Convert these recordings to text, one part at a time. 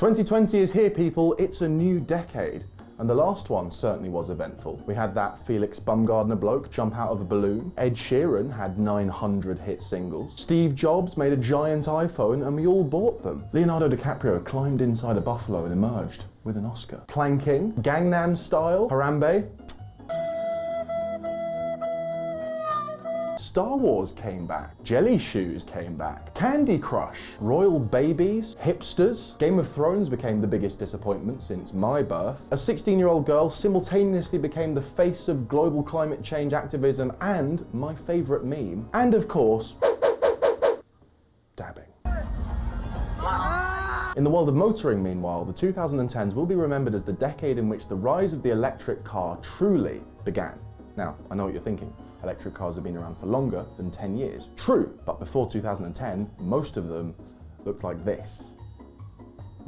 2020 is here, people. It's a new decade. And the last one certainly was eventful. We had that Felix Baumgartner bloke jump out of a balloon. Ed Sheeran had 900 hit singles. Steve Jobs made a giant iPhone and we all bought them. Leonardo DiCaprio climbed inside a buffalo and emerged with an Oscar. Planking, Gangnam Style, Harambe. Star Wars came back, Jelly Shoes came back, Candy Crush, Royal Babies, Hipsters. Game of Thrones became the biggest disappointment since my birth. A 16-year-old girl simultaneously became the face of global climate change activism and my favourite meme. And of course, dabbing. In the world of motoring, meanwhile, the 2010s will be remembered as the decade in which the rise of the electric car truly began. Now, I know what you're thinking. Electric cars have been around for longer than 10 years. True, but before 2010, most of them looked like this.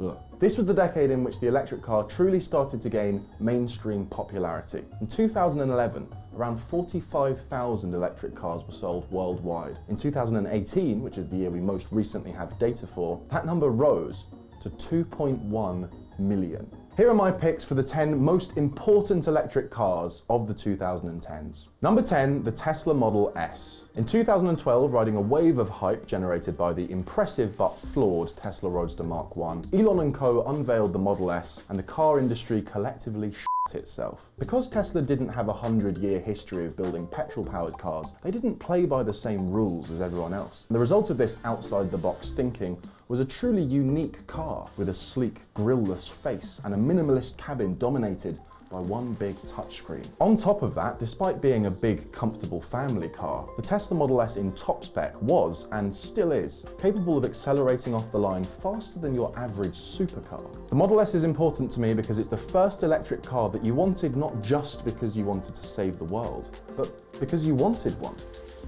Ugh. This was the decade in which the electric car truly started to gain mainstream popularity. In 2011, around 45,000 electric cars were sold worldwide. In 2018, which is the year we most recently have data for, that number rose to 2.1 million. Here are my picks for the 10 most important electric cars of the 2010s. Number 10, the Tesla Model S. In 2012, riding a wave of hype generated by the impressive but flawed Tesla Roadster Mark I, Elon and co. unveiled the Model S and the car industry collectively shit itself. Because Tesla didn't have a 100-year history of building petrol-powered cars, they didn't play by the same rules as everyone else. The result of this outside-the-box thinking was a truly unique car with a sleek, grille-less face and a minimalist cabin dominated by one big touchscreen. On top of that, despite being a big, comfortable family car, the Tesla Model S in top spec was, and still is, capable of accelerating off the line faster than your average supercar. The Model S is important to me because it's the first electric car that you wanted not just because you wanted to save the world, but because you wanted one.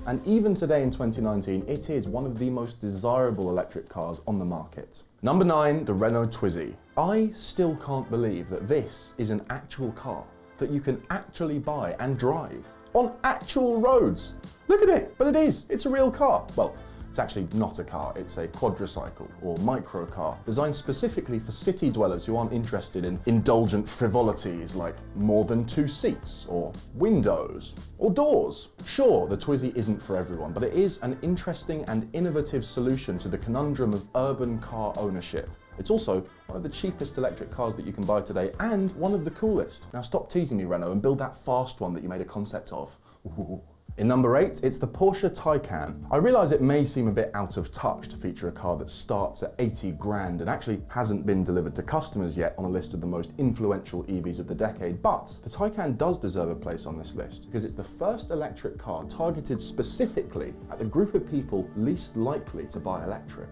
And even today in 2019, it is one of the most desirable electric cars on the market. Number 9, the Renault Twizy. I still can't believe that this is an actual car that you can actually buy and drive on actual roads. Look at it, but it is. It's a real car. Well, it's actually not a car, it's a quadricycle or micro car designed specifically for city dwellers who aren't interested in indulgent frivolities like more than 2 seats or windows or doors. Sure, the Twizy isn't for everyone, but it is an interesting and innovative solution to the conundrum of urban car ownership. It's also one of the cheapest electric cars that you can buy today and one of the coolest. Now stop teasing me, Renault, and build that fast one that you made a concept of. Ooh. In number 8, it's the Porsche Taycan. I realise it may seem a bit out of touch to feature a car that starts at 80 grand and actually hasn't been delivered to customers yet on a list of the most influential EVs of the decade, but the Taycan does deserve a place on this list because it's the first electric car targeted specifically at the group of people least likely to buy electric: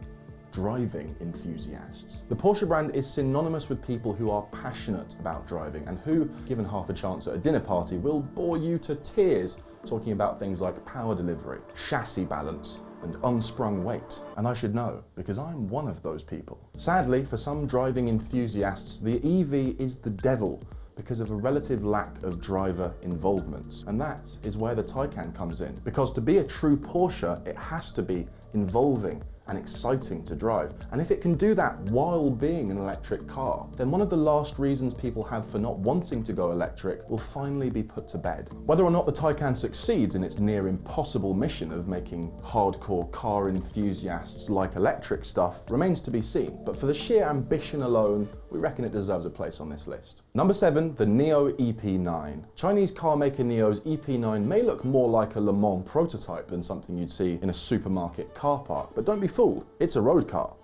driving enthusiasts. The Porsche brand is synonymous with people who are passionate about driving and who, given half a chance at a dinner party, will bore you to tears talking about things like power delivery, chassis balance, and unsprung weight. And I should know, because I'm one of those people. Sadly, for some driving enthusiasts, the EV is the devil because of a relative lack of driver involvement. And that is where the Taycan comes in. Because to be a true Porsche, it has to be involving and exciting to drive. And if it can do that while being an electric car, then one of the last reasons people have for not wanting to go electric will finally be put to bed. Whether or not the Taycan succeeds in its near impossible mission of making hardcore car enthusiasts like electric stuff remains to be seen, but for the sheer ambition alone, we reckon it deserves a place on this list. Number 7, the NIO EP9. Chinese car maker NIO's EP9 may look more like a Le Mans prototype than something you'd see in a supermarket car park, but don't be fooled, it's a road car.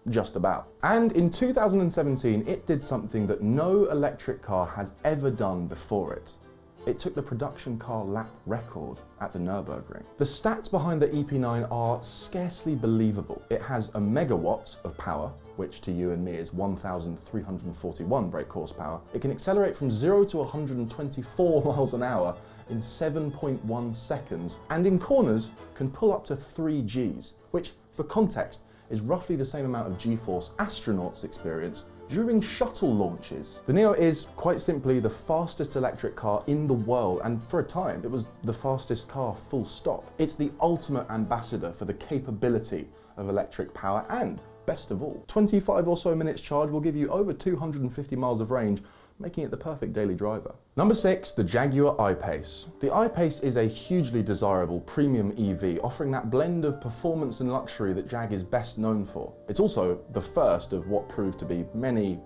Just about. And in 2017, it did something that no electric car has ever done before it. It took the production car lap record at the Nürburgring. The stats behind the EP9 are scarcely believable. It has a megawatt of power, which to you and me is 1,341 brake horsepower. It can accelerate from 0 to 124 miles an hour in 7.1 seconds, and in corners can pull up to 3 Gs, which, for context, is roughly the same amount of G-force astronauts experience during shuttle launches. The NIO is, quite simply, the fastest electric car in the world, and for a time, it was the fastest car, full stop. It's the ultimate ambassador for the capability of electric power and best of all. 25 or so minutes charge will give you over 250 miles of range, making it the perfect daily driver. Number 6, the Jaguar I-Pace. The I-Pace is a hugely desirable premium EV, offering that blend of performance and luxury that Jag is best known for. It's also the first of what proved to be many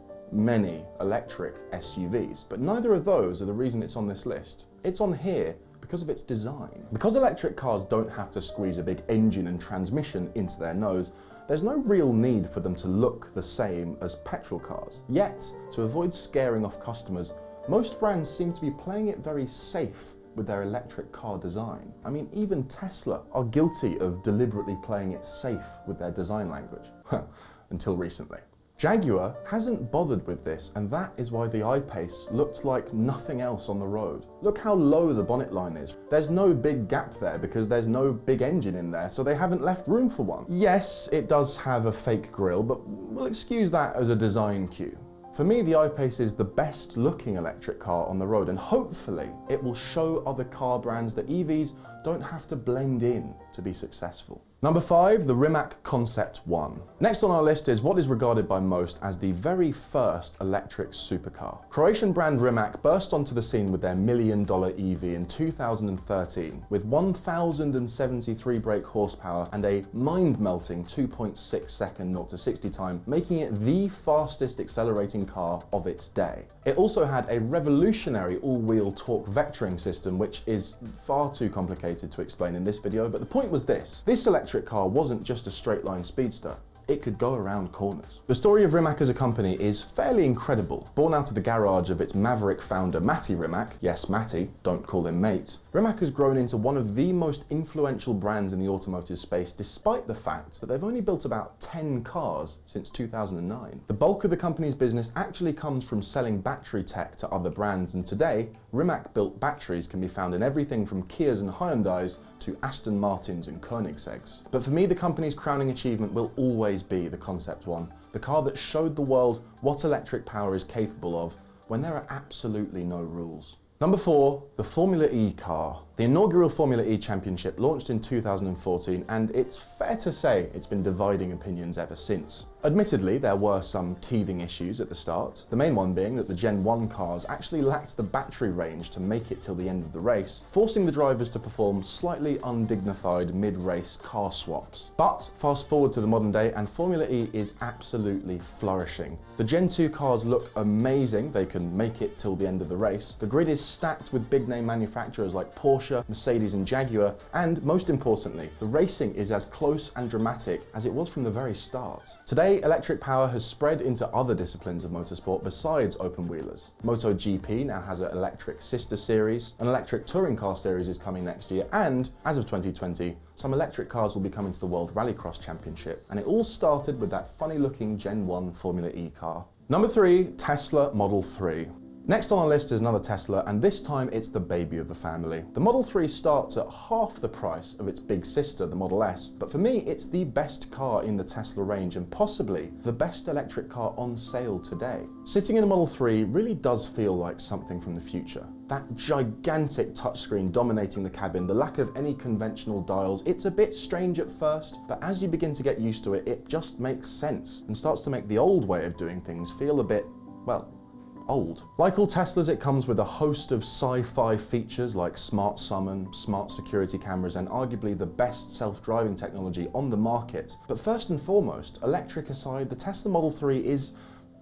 electric SUVs, but neither of those are the reason it's on this list. It's on here because of its design. Because electric cars don't have to squeeze a big engine and transmission into their nose, there's no real need for them to look the same as petrol cars. Yet, to avoid scaring off customers, most brands seem to be playing it very safe with their electric car design. I mean, even Tesla are guilty of deliberately playing it safe with their design language. Until recently. Jaguar hasn't bothered with this, and that is why the I-Pace looked like nothing else on the road. Look how low the bonnet line is. There's no big gap there because there's no big engine in there, so they haven't left room for one. Yes, it does have a fake grille, but we'll excuse that as a design cue. For me, the I-Pace is the best looking electric car on the road, and hopefully it will show other car brands that EVs don't have to blend in to be successful. Number 5, the Rimac Concept 1. Next on our list is what is regarded by most as the very first electric supercar. Croatian brand Rimac burst onto the scene with their $1 million EV in 2013 with 1,073 brake horsepower and a mind-melting 2.6 second 0 to 60 time, making it the fastest accelerating car of its day. It also had a revolutionary all-wheel torque vectoring system, which is far too complicated to explain in this video, but the point was this electric car wasn't just a straight line speedster. It could go around corners. The story of Rimac as a company is fairly incredible. Born out of the garage of its maverick founder Matty Rimac, yes Matty, don't call him mate, Rimac has grown into one of the most influential brands in the automotive space despite the fact that they've only built about 10 cars since 2009. The bulk of the company's business actually comes from selling battery tech to other brands, and today, Rimac built batteries can be found in everything from Kias and Hyundais to Aston Martins and Koenigsegg's. But for me, the company's crowning achievement will always be the Concept 1, the car that showed the world what electric power is capable of when there are absolutely no rules. Number 4, the Formula E car. The inaugural Formula E Championship launched in 2014, and it's fair to say it's been dividing opinions ever since. Admittedly, there were some teething issues at the start, the main one being that the Gen 1 cars actually lacked the battery range to make it till the end of the race, forcing the drivers to perform slightly undignified mid-race car swaps. But fast forward to the modern day, and Formula E is absolutely flourishing. The Gen 2 cars look amazing, they can make it till the end of the race. The grid is stacked with big-name manufacturers like Porsche, Mercedes and Jaguar, and most importantly, the racing is as close and dramatic as it was from the very start. Today, electric power has spread into other disciplines of motorsport besides open-wheelers. MotoGP now has an electric sister series, an electric touring car series is coming next year, and as of 2020, some electric cars will be coming to the World Rallycross Championship, and it all started with that funny-looking Gen 1 Formula E car. Number 3, Tesla Model 3. Next on our list is another Tesla, and this time it's the baby of the family. The Model 3 starts at half the price of its big sister, the Model S, but for me it's the best car in the Tesla range and possibly the best electric car on sale today. Sitting in a Model 3 really does feel like something from the future. That gigantic touchscreen dominating the cabin, the lack of any conventional dials, it's a bit strange at first, but as you begin to get used to it, it just makes sense and starts to make the old way of doing things feel a bit, well, old. Like all Teslas, it comes with a host of sci-fi features like smart summon, smart security cameras, and arguably the best self-driving technology on the market. But first and foremost, electric aside, the Tesla Model 3 is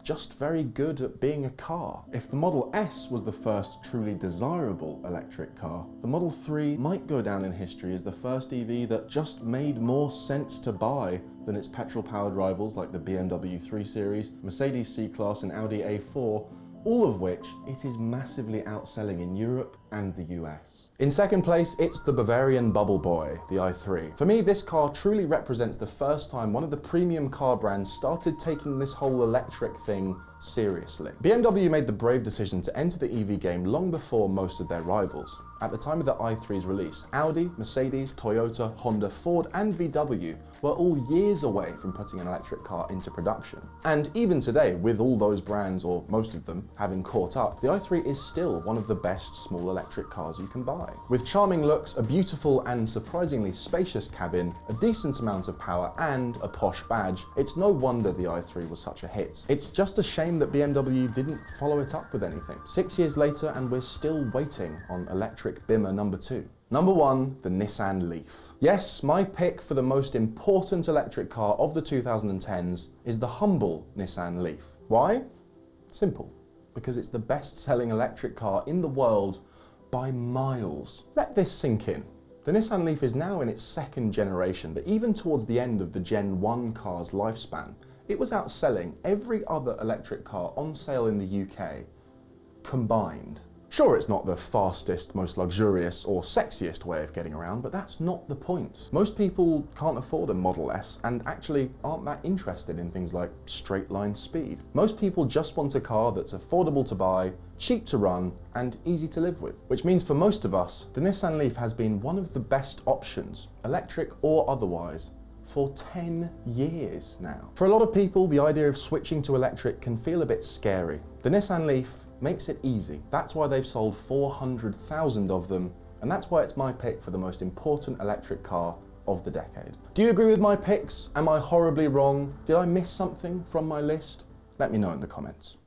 just very good at being a car. If the Model S was the first truly desirable electric car, the Model 3 might go down in history as the first EV that just made more sense to buy than its petrol-powered rivals like the BMW 3 Series, Mercedes C-Class and Audi A4, all of which it is massively outselling in Europe and the US. In second place, it's the Bavarian bubble boy, the i3. For me, this car truly represents the first time one of the premium car brands started taking this whole electric thing seriously. BMW made the brave decision to enter the EV game long before most of their rivals. At the time of the i3's release, Audi, Mercedes, Toyota, Honda, Ford and VW were all years away from putting an electric car into production. And even today, with all those brands, or most of them, having caught up, the i3 is still one of the best small electric cars you can buy. i. With charming looks, a beautiful and surprisingly spacious cabin, a decent amount of power, and a posh badge, it's no wonder the i3 was such a hit. It's just a shame that BMW didn't follow it up with anything. 6 years later, and we're still waiting on electric Bimmer number 2. Number 1, the Nissan Leaf. Yes, my pick for the most important electric car of the 2010s is the humble Nissan Leaf. Why? Simple. Because it's the best-selling electric car in the world by miles. Let this sink in. The Nissan Leaf is now in its 2nd generation, but even towards the end of the Gen 1 car's lifespan, it was outselling every other electric car on sale in the UK combined. Sure, it's not the fastest, most luxurious, or sexiest way of getting around, but that's not the point. Most people can't afford a Model S and actually aren't that interested in things like straight line speed. Most people just want a car that's affordable to buy, cheap to run, and easy to live with. Which means for most of us, the Nissan Leaf has been one of the best options, electric or otherwise, for 10 years now. For a lot of people, the idea of switching to electric can feel a bit scary. The Nissan Leaf makes it easy. That's why they've sold 400,000 of them, and that's why it's my pick for the most important electric car of the decade. Do you agree with my picks? Am I horribly wrong? Did I miss something from my list? Let me know in the comments.